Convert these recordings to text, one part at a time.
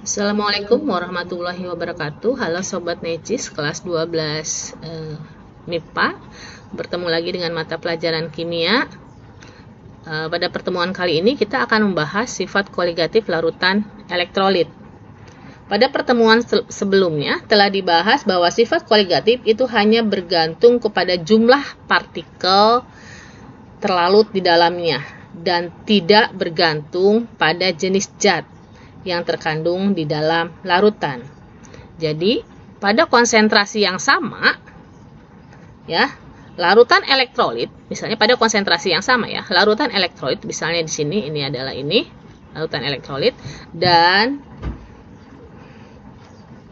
Assalamualaikum warahmatullahi wabarakatuh. Halo Sobat Necis kelas 12 MIPA. Bertemu lagi dengan mata pelajaran kimia. Pada pertemuan kali ini kita akan membahas sifat koligatif larutan elektrolit. Pada pertemuan sebelumnya telah dibahas bahwa sifat koligatif itu hanya bergantung kepada jumlah partikel terlarut di dalamnya dan tidak bergantung pada jenis zat yang terkandung di dalam larutan. Jadi, pada konsentrasi yang sama, ya, larutan elektrolit, misalnya pada konsentrasi yang sama ya, larutan elektrolit, misalnya di sini, ini adalah larutan elektrolit, dan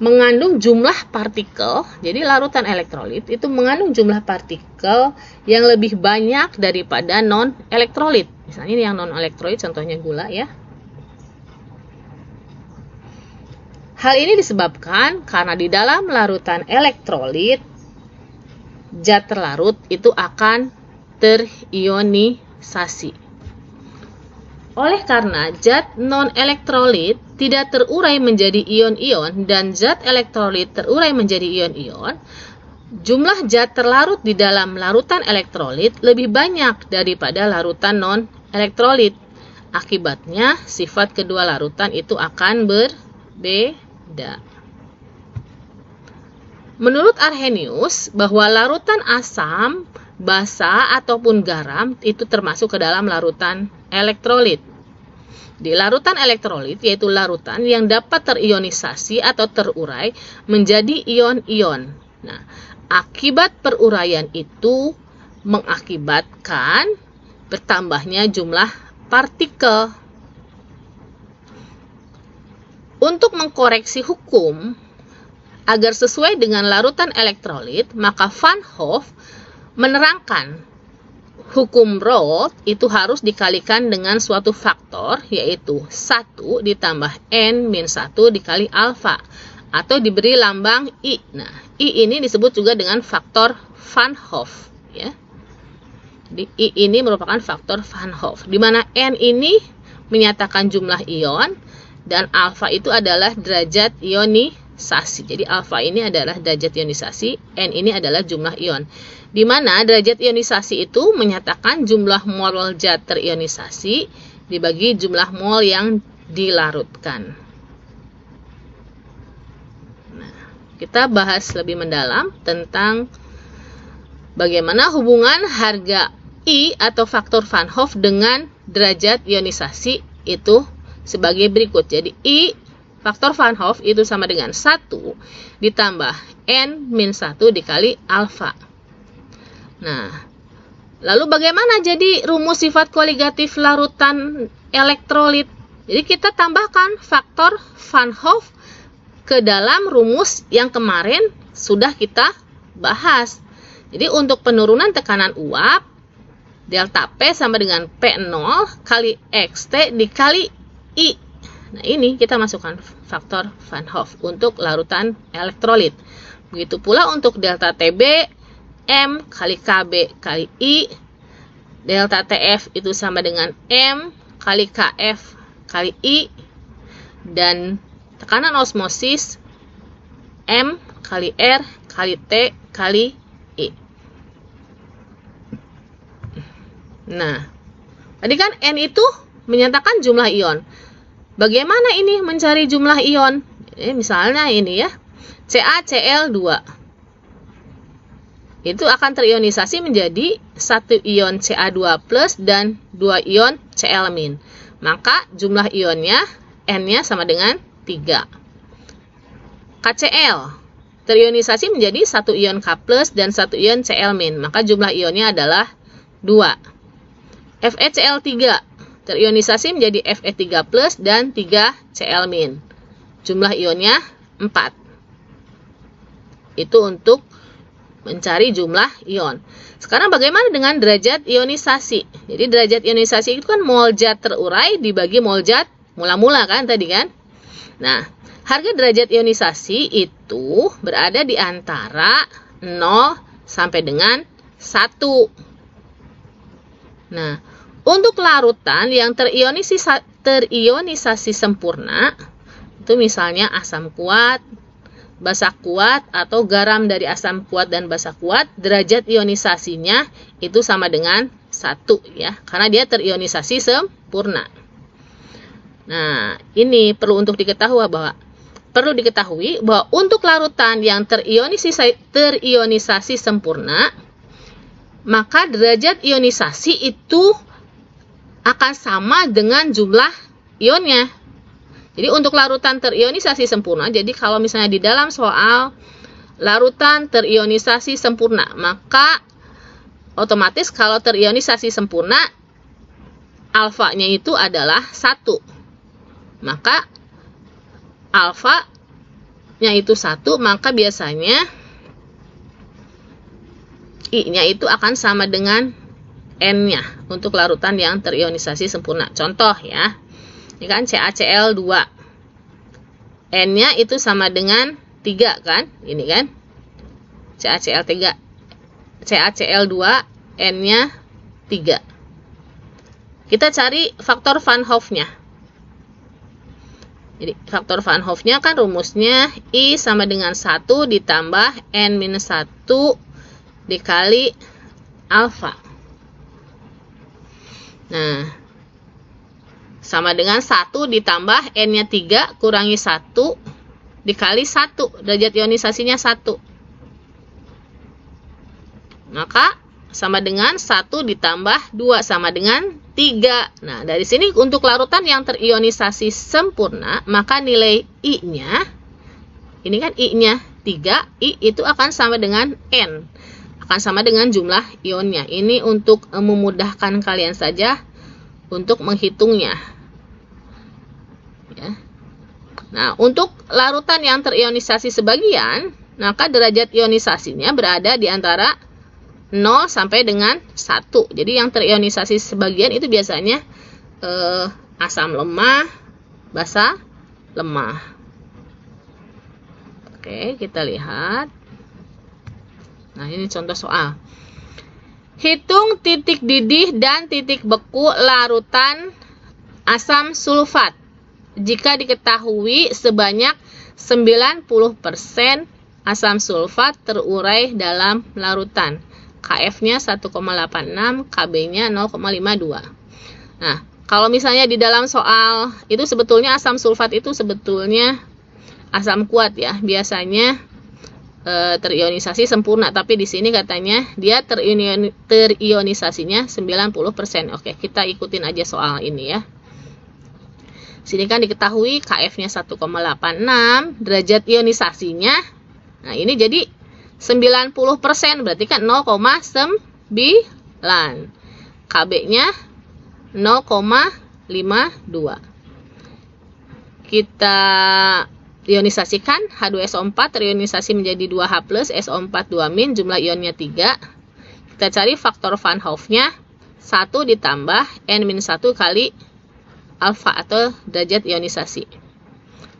mengandung jumlah partikel, jadi larutan elektrolit itu mengandung jumlah partikel yang lebih banyak daripada non-elektrolit. Misalnya ini yang non-elektrolit, contohnya gula ya. Hal ini disebabkan karena di dalam larutan elektrolit, zat terlarut itu akan terionisasi. Oleh karena zat non-elektrolit tidak terurai menjadi ion-ion dan zat elektrolit terurai menjadi ion-ion, jumlah zat terlarut di dalam larutan elektrolit lebih banyak daripada larutan non-elektrolit. Akibatnya, sifat kedua larutan itu akan berbeda. Menurut Arrhenius, bahwa larutan asam, basa, ataupun garam itu termasuk ke dalam larutan elektrolit. Di larutan elektrolit, yaitu larutan yang dapat terionisasi atau terurai menjadi ion-ion. Nah, akibat peruraian itu mengakibatkan bertambahnya jumlah partikel. Untuk mengkoreksi hukum agar sesuai dengan larutan elektrolit, maka Van Hoff menerangkan hukum Raoult itu harus dikalikan dengan suatu faktor, yaitu 1 ditambah N-1 dikali alfa, atau diberi lambang I. Nah, I ini disebut juga dengan faktor Van Hoff. Ya. Jadi, I ini merupakan faktor Van Hoff, di mana N ini menyatakan jumlah ion, dan alfa itu adalah derajat ionisasi. Jadi alfa ini adalah derajat ionisasi, N ini adalah jumlah ion. Di mana derajat ionisasi itu menyatakan jumlah mol zat terionisasi dibagi jumlah mol yang dilarutkan. Nah, kita bahas lebih mendalam tentang bagaimana hubungan harga I atau faktor Van Hoff dengan derajat ionisasi itu sebagai berikut. Jadi I faktor Van Hoff itu sama dengan 1 ditambah N-1 dikali alfa. Nah, lalu bagaimana jadi rumus sifat koligatif larutan elektrolit? Jadi kita tambahkan faktor Van Hoff ke dalam rumus yang kemarin sudah kita bahas. Jadi untuk penurunan tekanan uap, delta P sama dengan P0 kali XT dikali I. Nah, ini kita masukkan faktor Van Hoff untuk larutan elektrolit. Begitu pula untuk delta TB, M kali KB kali I. Delta TF itu sama dengan M kali KF kali I. Dan tekanan osmosis M kali R kali T kali I. Nah, tadi kan N itu menyatakan jumlah ion. Bagaimana ini mencari jumlah ion? Misalnya ini ya, CaCl2. Itu akan terionisasi menjadi 1 ion Ca2+ dan 2 ion Cl-. Maka jumlah ionnya, N-nya sama dengan 3. KCl terionisasi menjadi 1 ion K+ dan 1 ion Cl-. Maka jumlah ionnya adalah 2. FeCl3 terionisasi menjadi Fe3+ dan 3 Cl-. Jumlah ionnya 4. Itu untuk mencari jumlah ion. Sekarang bagaimana dengan derajat ionisasi? Jadi derajat ionisasi itu kan mol zat terurai dibagi mol zat mula-mula kan tadi kan? Nah, harga derajat ionisasi itu berada di antara 0 sampai dengan 1. Nah, untuk larutan yang terionisasi sempurna, Itu misalnya asam kuat, basa kuat, atau garam dari asam kuat dan basa kuat, derajat ionisasinya itu sama dengan 1 ya, karena dia terionisasi sempurna. Nah, ini perlu diketahui bahwa untuk larutan yang terionisasi sempurna, maka derajat ionisasi itu akan sama dengan jumlah ionnya. Jadi untuk larutan terionisasi sempurna, jadi kalau misalnya di dalam soal larutan terionisasi sempurna, maka otomatis kalau terionisasi sempurna, alfanya itu adalah 1. Maka alfanya itu 1, maka biasanya I-nya itu akan sama dengan N-nya untuk larutan yang terionisasi sempurna. Contoh ya, ini kan CaCl2, N-nya itu sama dengan 3 kan, ini kan CaCl2, N-nya 3. Kita cari faktor Van Hoff-nya. Jadi faktor Van Hoff-nya kan rumusnya I sama dengan 1 ditambah N-1 dikali alfa. Nah, sama dengan 1 ditambah N-nya 3 kurangi 1 dikali 1, derajat ionisasinya 1. Maka sama dengan 1 ditambah 2 sama dengan 3. Nah, dari sini untuk larutan yang terionisasi sempurna, maka nilai I-nya, ini kan I-nya 3, I itu akan sama dengan N. Akan sama dengan jumlah ionnya. Ini untuk memudahkan kalian saja untuk menghitungnya. Ya. Nah, untuk larutan yang terionisasi sebagian, maka derajat ionisasinya berada di antara 0 sampai dengan 1. Jadi yang terionisasi sebagian itu biasanya asam lemah, basa lemah. Oke, kita lihat. Nah, ini contoh soal. Hitung titik didih dan titik beku larutan asam sulfat jika diketahui sebanyak 90% asam sulfat terurai dalam larutan. KF-nya 1,86, KB-nya 0,52. Nah, kalau misalnya di dalam soal itu sebetulnya asam sulfat itu sebetulnya asam kuat ya, biasanya terionisasi sempurna, tapi di sini katanya dia terionisasinya 90%. Oke, kita ikutin aja soal ini ya. Sini kan diketahui KF-nya 1,86, derajat ionisasinya, nah ini jadi 90%, berarti kan 0,9. KB-nya 0,52. Kita ionisasikan H2SO4 terionisasi menjadi 2H+, SO4 2-, jumlah ionnya 3. Kita cari faktor Van Hoff-nya 1 ditambah N-1 kali alfa atau derajat ionisasi.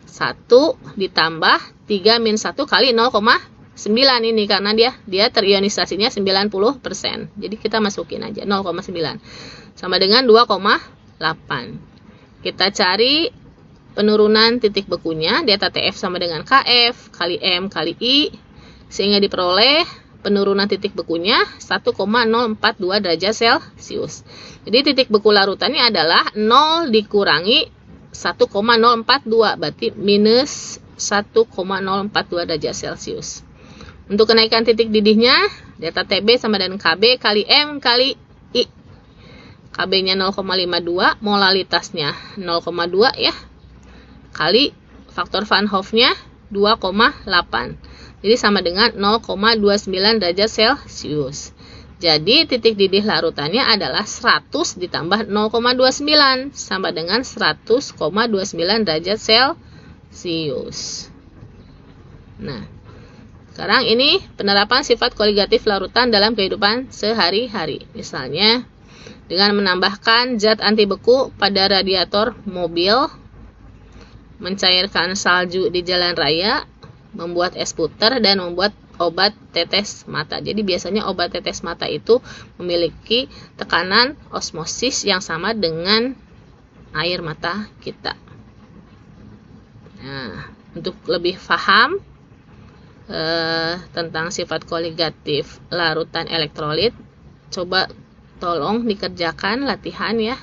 1 ditambah 3-1 kali 0,9 ini karena dia terionisasinya 90%. Jadi kita masukin aja 0,9 sama dengan 2,8. Kita cari penurunan titik bekunya, delta TF sama dengan KF kali M kali I, sehingga diperoleh penurunan titik bekunya 1,042 derajat Celcius. Jadi titik beku larutannya adalah 0 dikurangi 1,042, berarti minus 1,042 derajat Celcius. Untuk kenaikan titik didihnya, delta TB sama dengan KB kali M kali I. KB-nya 0,52, molalitasnya 0,2 ya. Kali faktor Van Hoff-nya 2,8. Jadi sama dengan 0,29 derajat Celcius. Jadi titik didih larutannya adalah 100 ditambah 0,29 sama dengan 100,29 derajat Celcius. Nah, sekarang ini penerapan sifat koligatif larutan dalam kehidupan sehari-hari. Misalnya dengan menambahkan zat anti beku pada radiator mobil, mencairkan salju di jalan raya, membuat es puter, dan membuat obat tetes mata. Jadi biasanya obat tetes mata itu memiliki tekanan osmosis yang sama dengan air mata kita. Nah, Nah, untuk lebih paham tentang sifat koligatif larutan elektrolit, coba tolong dikerjakan latihan ya.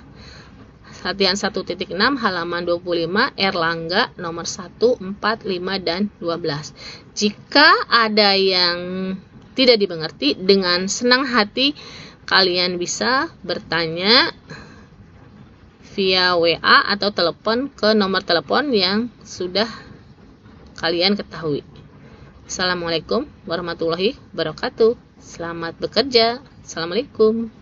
Latihan 1.6 halaman 25 Erlangga nomor 1, 4, 5, dan 12. Jika ada yang tidak dimengerti, dengan senang hati kalian bisa bertanya via WA atau telepon ke nomor telepon yang sudah kalian ketahui. Assalamualaikum warahmatullahi wabarakatuh. Selamat bekerja. Assalamualaikum.